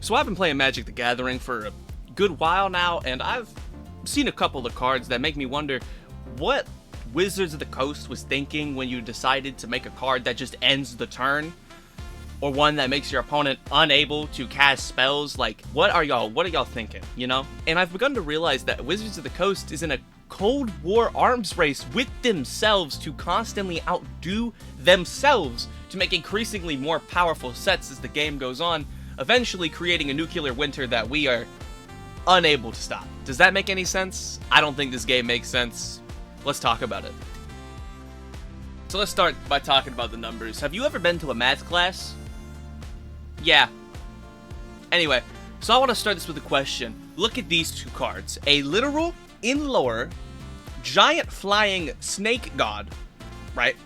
So I've been playing Magic the Gathering for a good while now, and I've seen a couple of cards that make me wonder what Wizards of the Coast was thinking when you decided to make a card that just ends the turn, or one that makes your opponent unable to cast spells. Like, what are y'all thinking, you know? And I've begun to realize that Wizards of the Coast is in a Cold War arms race with themselves to constantly outdo themselves to make increasingly more powerful sets as the game goes on, eventually creating a nuclear winter that we are unable to stop. Does that make any sense? I don't think this game makes sense. Let's talk about it. So let's start by talking about the numbers. Have you ever been to a math class? Yeah. Anyway, so I want to start this with a question. Look at these two cards. A literal, in lore, giant flying snake god, right?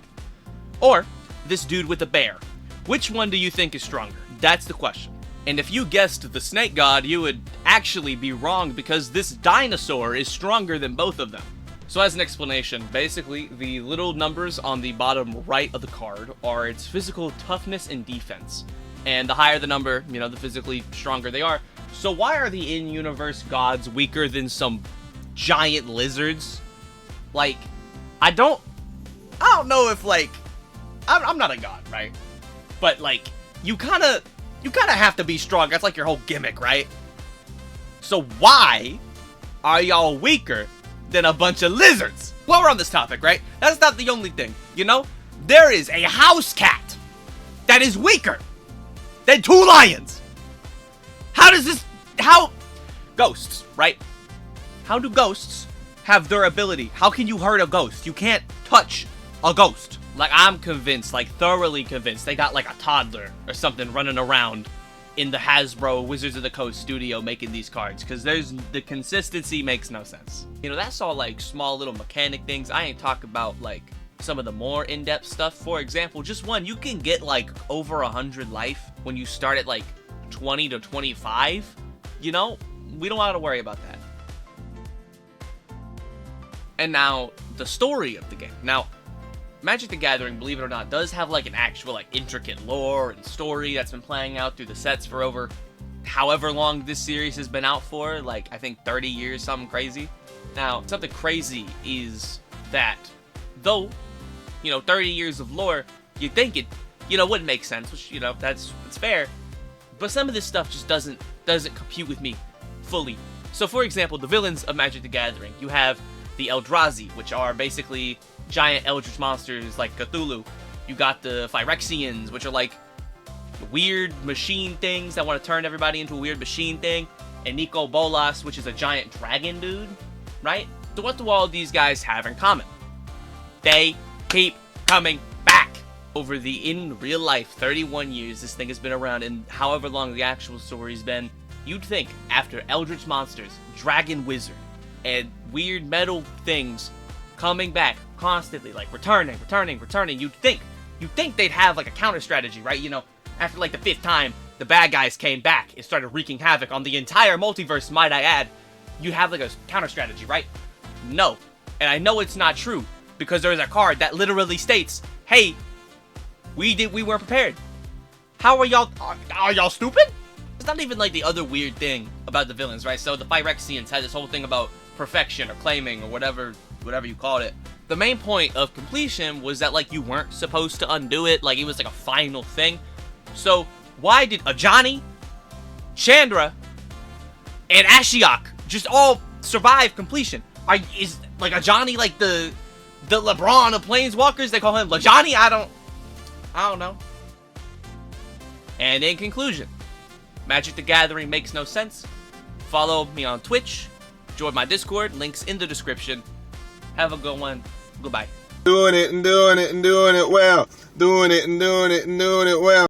Or this dude with a bear. Which one do you think is stronger? That's the question. And if you guessed the snake god, you would actually be wrong, because this dinosaur is stronger than both of them. So as an explanation, basically, the little numbers on the bottom right of the card are its physical toughness and defense. And the higher the number, you know, the physically stronger they are. So why are the in-universe gods weaker than some giant lizards? Like, I don't know if, like, I'm not a god, right? But, like, you kind of have to be strong. That's like your whole gimmick, right? So why are y'all weaker than a bunch of lizards? While we're on this topic, right? That's not the only thing, you know? There is a house cat that is weaker than two lions. Ghosts, right? How do ghosts have durability? How can you hurt a ghost? You can't touch a ghost. Like, I'm convinced, like, thoroughly convinced, they got, like, a toddler or something running around in the Hasbro Wizards of the Coast studio making these cards, because the consistency makes no sense. You know, that's all, like, small little mechanic things. I ain't talking about, like, some of the more in-depth stuff. For example, just one, you can get, like, over 100 life when you start at, like, 20 to 25. You know, we don't want to worry about that. And now, the story of the game. Now, Magic the Gathering, believe it or not, does have, like, an actual, like, intricate lore and story that's been playing out through the sets for over however long this series has been out for, like, I think 30 years, something crazy. Now, something crazy is that, though, you know, 30 years of lore, you'd think it, you know, wouldn't make sense, which, you know, that's fair, but some of this stuff just doesn't compute with me fully. So, for example, the villains of Magic the Gathering, you have the Eldrazi, which are basically giant eldritch monsters like Cthulhu. You got the Phyrexians, which are like weird machine things that want to turn everybody into a weird machine thing. And Nicol Bolas, which is a giant dragon dude, right? So what do all of these guys have in common? They keep coming back. Over the, in real life, 31 years this thing has been around, and however long the actual story's been, you'd think after eldritch monsters, dragon wizard, and weird metal things coming back constantly, like returning, you'd think they'd have like a counter strategy, right? You know, after like the 5th time the bad guys came back and started wreaking havoc on the entire multiverse, might I add, you'd have like a counter strategy, right? No. And I know it's not true, because there's a card that literally states, hey, we weren't prepared. How are y'all stupid? It's not even like the other weird thing about the villains, right? So the Phyrexians had this whole thing about perfection or claiming or whatever you called it. The main point of completion was that, like, you weren't supposed to undo it, like it was like a final thing. So why did Ajani, Chandra, and Ashiok just all survive completion? Is like Ajani like the LeBron of Planeswalkers? They call him Lajani? I don't know. And in conclusion, Magic the Gathering makes no sense. Follow me on Twitch. Join my Discord. Links in the description. Have a good one. Goodbye. Doing it and doing it and doing it well. Doing it and doing it and doing it well.